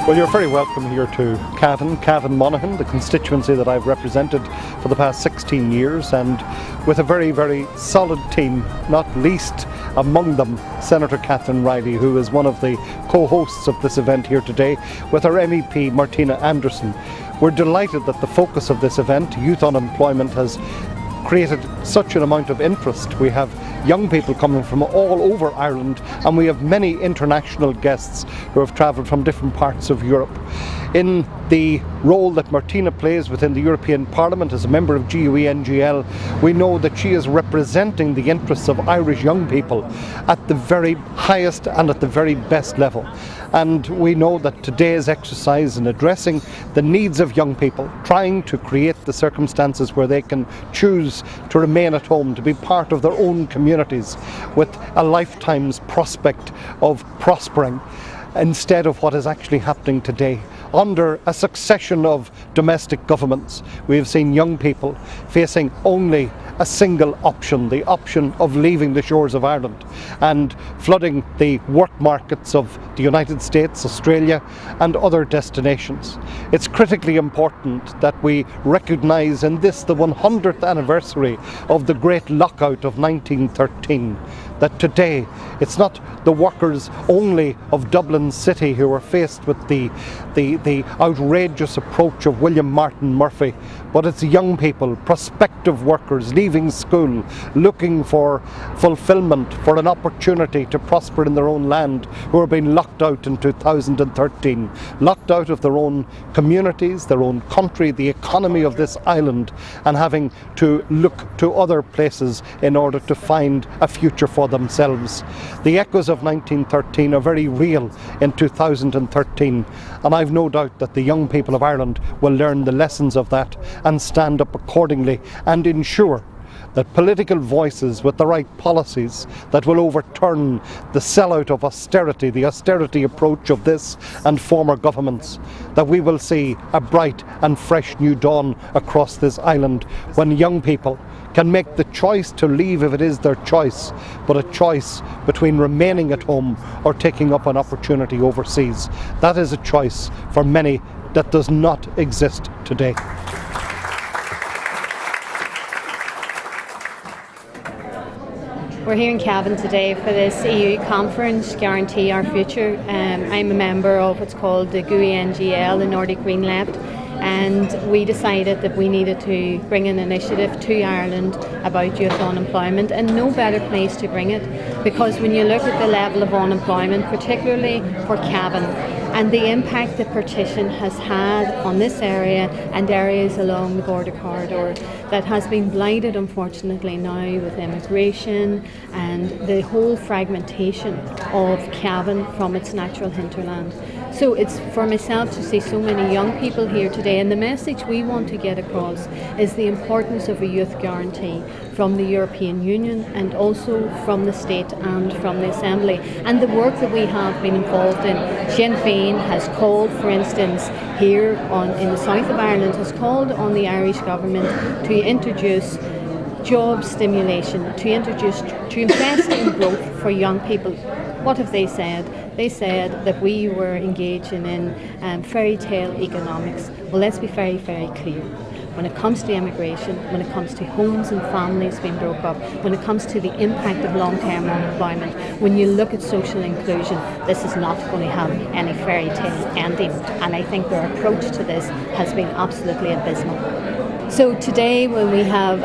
Well, you're very welcome here to Cavan Monaghan, the constituency that I've represented for the past 16 years, and with a very, very solid team, not least among them Senator Catherine Riley, who is one of the co-hosts of this event here today, with our MEP Martina Anderson. We're delighted that the focus of this event, youth unemployment, has created such an amount of interest. We have young people coming from all over Ireland, and we have many international guests who have travelled from different parts of Europe. In the role that Martina plays within the European Parliament as a member of GUE-NGL, we know that she is representing the interests of Irish young people at the very highest and at the very best level. And we know that today's exercise in addressing the needs of young people, trying to create the circumstances where they can choose to remain at home, to be part of their own communities with a lifetime's prospect of prospering, instead of what is actually happening today. Under a succession of domestic governments, we have seen young people facing only a single option, the option of leaving the shores of Ireland and flooding the work markets of the United States, Australia and other destinations. It's critically important that we recognise in this, the 100th anniversary of the Great Lockout of 1913, that today it's not the workers only of Dublin City who are faced with the outrageous approach of William Martin Murphy, but it's young people, prospective workers leaving school, looking for fulfilment, for an opportunity to prosper in their own land, who are being locked out in 2013, locked out of their own communities, their own country, the economy of this island, and having to look to other places in order to find a future for themselves. The echoes of 1913 are very real in 2013, and I've no doubt that the young people of Ireland will learn the lessons of that and stand up accordingly and ensure that political voices with the right policies that will overturn the sellout of austerity, the austerity approach of this and former governments, that we will see a bright and fresh new dawn across this island when young people can make the choice to leave if it is their choice, but a choice between remaining at home or taking up an opportunity overseas. That is a choice for many that does not exist today. We're here in Cavan today for this EU conference, Guarantee Our Future. I'm a member of what's called the GUE-NGL, the Nordic Green Left, and we decided that we needed to bring an initiative to Ireland about youth unemployment, and no better place to bring it, because when you look at the level of unemployment, particularly for Cavan, and the impact the partition has had on this area and areas along the border corridor that has been blighted, unfortunately, now with immigration and the whole fragmentation of Cavan from its natural hinterland. So it's for myself to see so many young people here today, and the message we want to get across is the importance of a youth guarantee from the European Union and also from the state and from the Assembly, and the work that we have been involved in. Sinn Féin has called, for instance, here in the south of Ireland, has called on the Irish government to introduce job stimulation, to invest in growth for young people. What have they said? They said that we were engaging in fairy tale economics. Well, let's be very, very clear. When it comes to immigration, when it comes to homes and families being broke up, when it comes to the impact of long-term unemployment, when you look at social inclusion, this is not going to have any fairy tale ending. And I think their approach to this has been absolutely abysmal. So today, when we have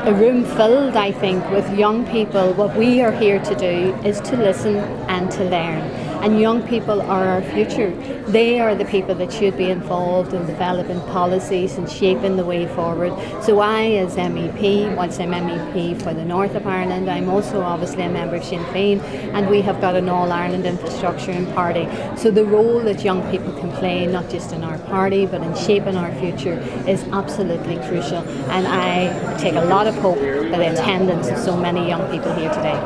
a room filled, I think, with young people, what we are here to do is to listen and to learn. And young people are our future. They are the people that should be involved in developing policies and shaping the way forward. So I, as MEP, whilst I'm MEP for the north of Ireland, I'm also obviously a member of Sinn Féin, and we have got an All-Ireland infrastructure and party. So the role that young people can play, not just in our party, but in shaping our future, is absolutely crucial. And I take a lot of hope by the attendance of so many young people here today.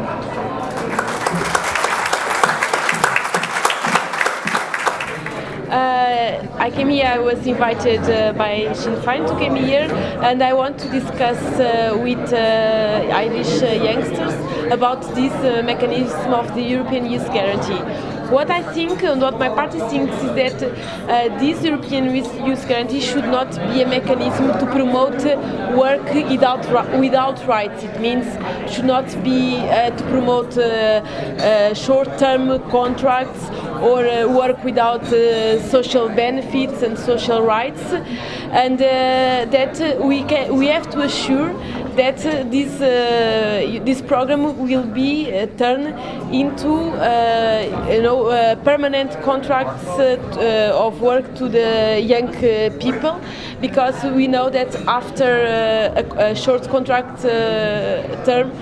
I came here, I was invited by Sinn Féin to come here, and I want to discuss with Irish youngsters about this mechanism of the European Youth Guarantee. What I think and what my party thinks is that this European Youth Guarantee should not be a mechanism to promote work without rights. It means should not be to promote short-term contracts or work without social benefits and social rights, and that we have to assure that this program will be turned into permanent contracts of work to the young people, because we know that after a short contract term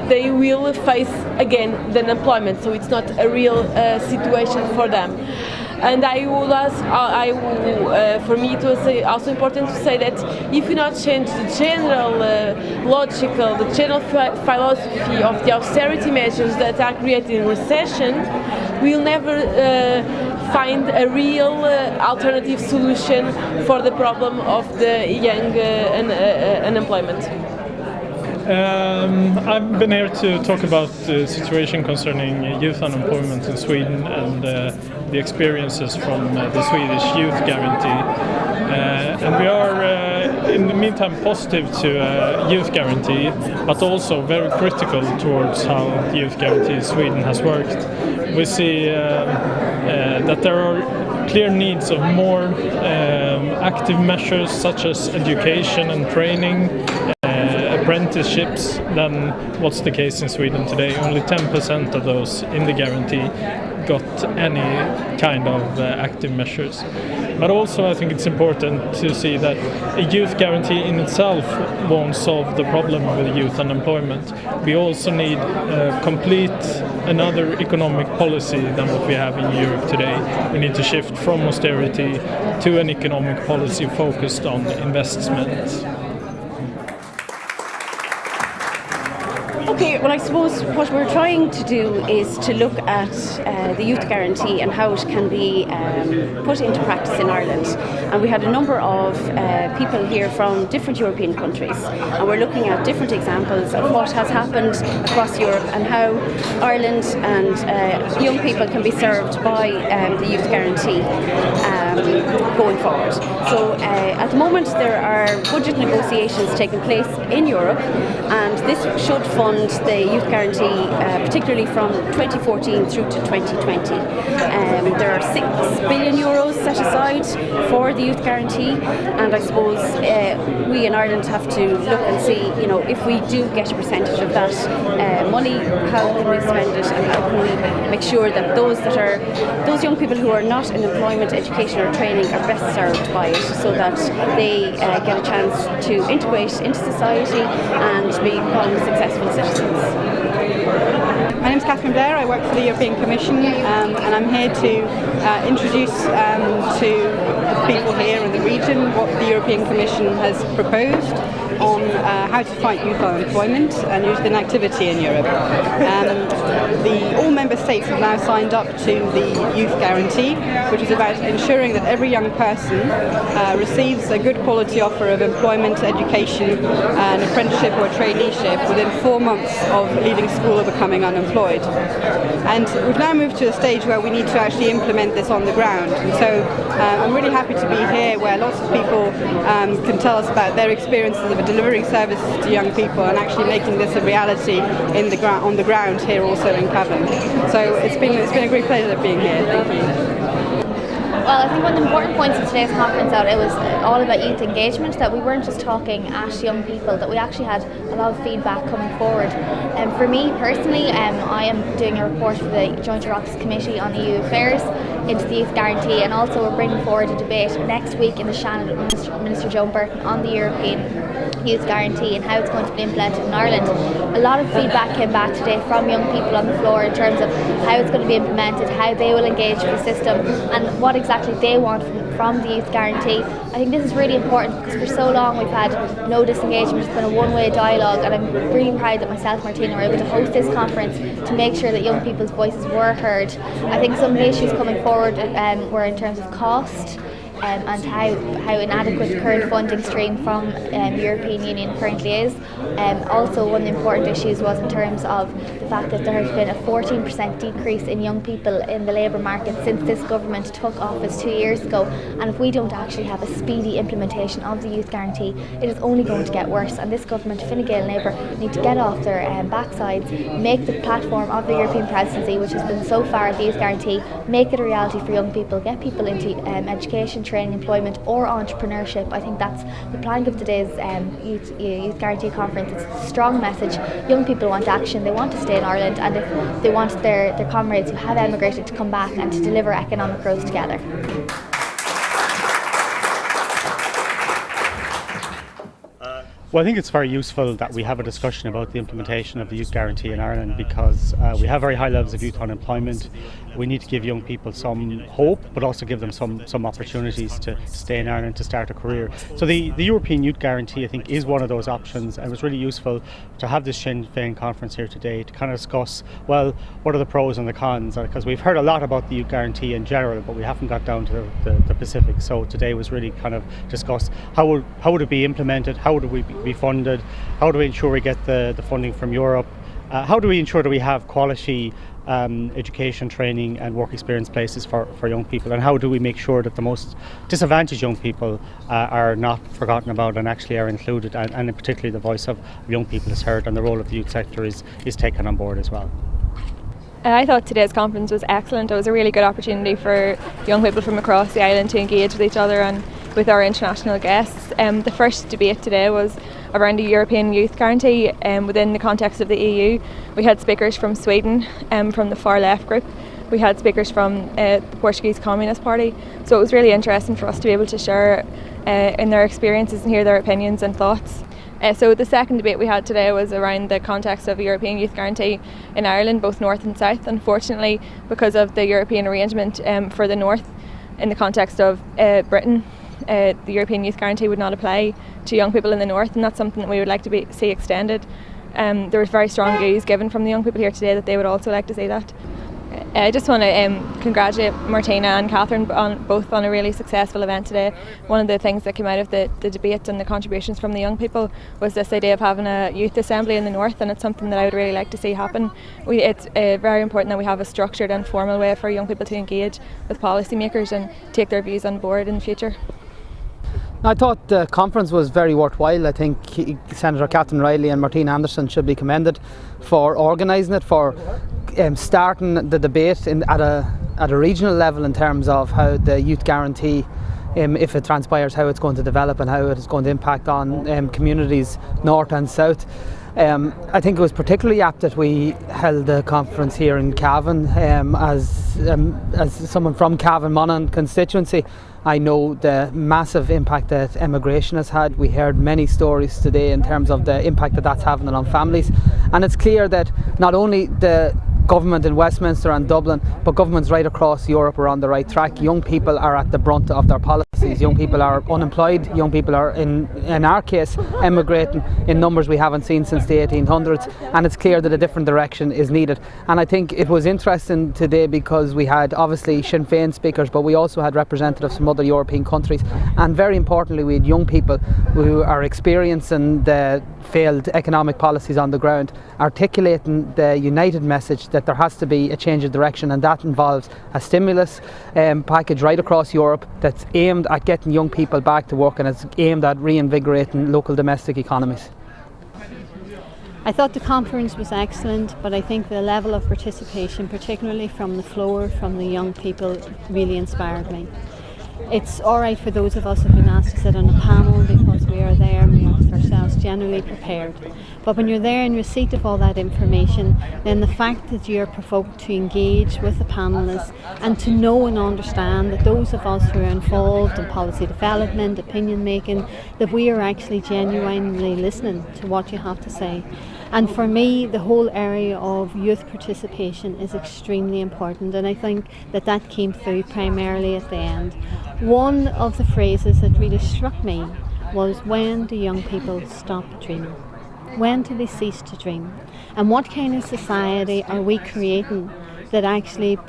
they will face again the unemployment, so it's not a real situation for them. And for me it was also important to say that if we not change the general the general philosophy of the austerity measures that are creating recession, we'll never find a real alternative solution for the problem of the young unemployment. I've been here to talk about the situation concerning youth unemployment in Sweden and the experiences from the Swedish Youth Guarantee. And we are, in the meantime, positive to Youth Guarantee, but also very critical towards how the Youth Guarantee in Sweden has worked. We see that there are clear needs of more active measures such as education and training, apprenticeships, than what's the case in Sweden today. Only 10% of those in the guarantee got any kind of active measures. But also I think it's important to see that a youth guarantee in itself won't solve the problem with youth unemployment. We also need another economic policy than what we have in Europe today. We need to shift from austerity to an economic policy focused on investment. Okay, well, I suppose what we're trying to do is to look at the Youth Guarantee and how it can be put into practice in Ireland. And we had a number of people here from different European countries, and we're looking at different examples of what has happened across Europe and how Ireland and young people can be served by the Youth Guarantee going forward. So at the moment there are budget negotiations taking place in Europe, and this should fund the Youth Guarantee particularly from 2014 through to 2020. There are €6 billion set aside for the Youth Guarantee, and I suppose we in Ireland have to look and see, if we do get a percentage of that money, how can we spend it, and how can we make sure that those young people who are not in employment, education or training are best served by it, so that they get a chance to integrate into society and become successful citizens. My name is Catherine Blair. I work for the European Commission, and I'm here to introduce to the people here in the region what the European Commission has proposed on how to fight youth unemployment and youth inactivity in Europe. All member states have now signed up to the Youth Guarantee, which is about ensuring that every young person receives a good quality offer of employment, education, an apprenticeship or a traineeship within 4 months of leaving school or becoming unemployed. And we've now moved to a stage where we need to actually implement this on the ground. And so I'm really happy to be here, where lots of people can tell us about their experiences of delivering services to young people and actually making this a reality on the ground here also in Cavan. So it's been a great pleasure being here. Thank you. Well, I think one of the important points of today's conference it was all about youth engagement, that we weren't just talking at young people, that we actually had a lot of feedback coming forward. For me personally, I am doing a report for the Joint Oireachtas Committee on EU Affairs into the Youth Guarantee, and also we're bringing forward a debate next week in the Shannon with Minister Joan Burton on the European Youth Guarantee and how it's going to be implemented in Ireland. A lot of feedback came back today from young people on the floor in terms of how it's going to be implemented, how they will engage with the system, and what exactly they want from the Youth Guarantee. I think this is really important because for so long we've had no disengagement, it's been a one-way dialogue, and I'm really proud that myself and Martina were able to host this conference to make sure that young people's voices were heard. I think some of the issues coming forward were in terms of cost, and how inadequate the current funding stream from the European Union currently is. Also, one of the important issues was in terms of the fact that there has been a 14% decrease in young people in the labour market since this government took office 2 years ago, and if we don't actually have a speedy implementation of the Youth Guarantee, it is only going to get worse. And this government, Fine Gael and Labour, need to get off their backsides, make the platform of the European presidency, which has been so far the Youth Guarantee, make it a reality for young people, get people into education, training, employment or entrepreneurship. I think that's the plank of today's Youth Guarantee Conference. It's a strong message. Young people want action, they want to stay in Ireland, and if they want their comrades who have emigrated to come back and to deliver economic growth together. Well, I think it's very useful that we have a discussion about the implementation of the Youth Guarantee in Ireland, because we have very high levels of youth unemployment. We need to give young people some hope, but also give them some opportunities to stay in Ireland, to start a career. So the European Youth Guarantee, I think, is one of those options, and it was really useful to have this Sinn Féin conference here today to kind of discuss, well, what are the pros and the cons, because we've heard a lot about the Youth Guarantee in general, but we haven't got down to the specifics. So today was really kind of discuss how would it be implemented, how would we be funded, how do we ensure we get the funding from Europe, how do we ensure that we have quality education, training and work experience places for young people, and how do we make sure that the most disadvantaged young people are not forgotten about and actually are included, and particularly the voice of young people is heard and the role of the youth sector is taken on board as well. I thought today's conference was excellent. It was a really good opportunity for young people from across the island to engage with each other and with our international guests. The first debate today was around the European Youth Guarantee within the context of the EU. We had speakers from Sweden, from the far left group. We had speakers from the Portuguese Communist Party. So it was really interesting for us to be able to share in their experiences and hear their opinions and thoughts. So the second debate we had today was around the context of the European Youth Guarantee in Ireland, both north and south. Unfortunately, because of the European arrangement for the north, in the context of Britain, the European Youth Guarantee would not apply to young people in the north, and that's something that we would like to see extended. There was very strong views given from the young people here today that they would also like to see that. I just want to congratulate Martina and Catherine both on a really successful event today. One of the things that came out of the debate and the contributions from the young people was this idea of having a youth assembly in the north, and it's something that I would really like to see happen. It's very important that we have a structured and formal way for young people to engage with policymakers and take their views on board in the future. I thought the conference was very worthwhile. I think Senator Catherine Riley and Martina Anderson should be commended for organising it, for starting the debate at a regional level in terms of how the Youth Guarantee, if it transpires, how it's going to develop and how it is going to impact on communities north and south. I think it was particularly apt that we held the conference here in Cavan. As someone from Cavan Monaghan constituency, I know the massive impact that immigration has had. We heard many stories today in terms of the impact that that's having on families, and it's clear that not only the government in Westminster and Dublin, but governments right across Europe are on the right track. Young people are at the brunt of their policies. Young people are unemployed. Young people are, in our case, emigrating in numbers we haven't seen since the 1800s, and it's clear that a different direction is needed. And I think it was interesting today because we had obviously Sinn Féin speakers, but we also had representatives from other European countries, and very importantly we had young people who are experiencing the failed economic policies on the ground, articulating the united message that there has to be a change of direction, and that involves a stimulus package right across Europe that's aimed at getting young people back to work, and it's aimed at reinvigorating local domestic economies. I thought the conference was excellent, but I think the level of participation, particularly from the floor, from the young people, really inspired me. It's alright for those of us who have been asked to sit on a panel because we are there and we are ourselves generally prepared. But when you're there in receipt of all that information, then the fact that you're provoked to engage with the panellists and to know and understand that those of us who are involved in policy development, opinion making, that we are actually genuinely listening to what you have to say. And for me, the whole area of youth participation is extremely important, and I think that came through primarily at the end. One of the phrases that really struck me was, when do young people stop dreaming? When do they cease to dream? And what kind of society are we creating that actually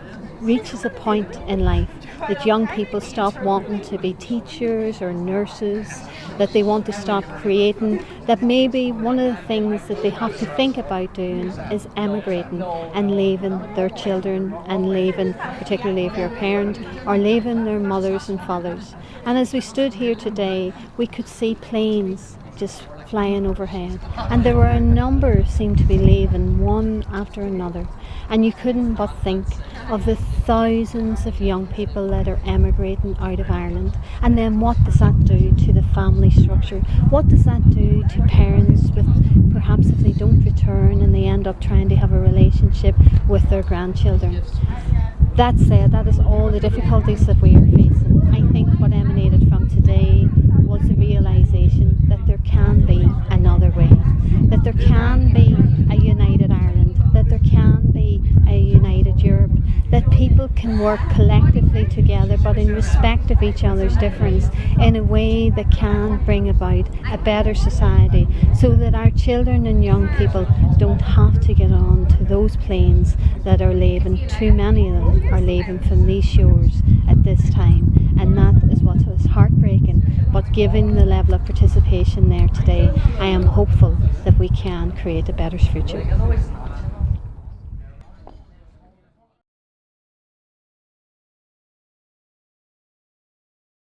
reaches a point in life that young people stop wanting to be teachers or nurses, that they want to stop creating, that maybe one of the things that they have to think about doing is emigrating and leaving their children, and leaving, particularly if you're a parent, or leaving their mothers and fathers. And as we stood here today, we could see planes just flying overhead, and there were a number seemed to be leaving one after another, and you couldn't but think of the thousands of young people that are emigrating out of Ireland. And then what does that do to the family structure? What does that do to parents, with perhaps if they don't return and they end up trying to have a relationship with their grandchildren? That said, that is all the difficulties that we are facing. I think what emanated from today was the realisation that there can be another way, that there can be a united Ireland, that there can be a united Europe, that people can work collectively together but in respect of each other's difference, in a way that can bring about a better society, so that our children and young people don't have to get on to those planes that are leaving. Too many of them are leaving from these shores at this time, and that is what is heartbreaking. But given the level of participation there today, I am hopeful that we can create a better future.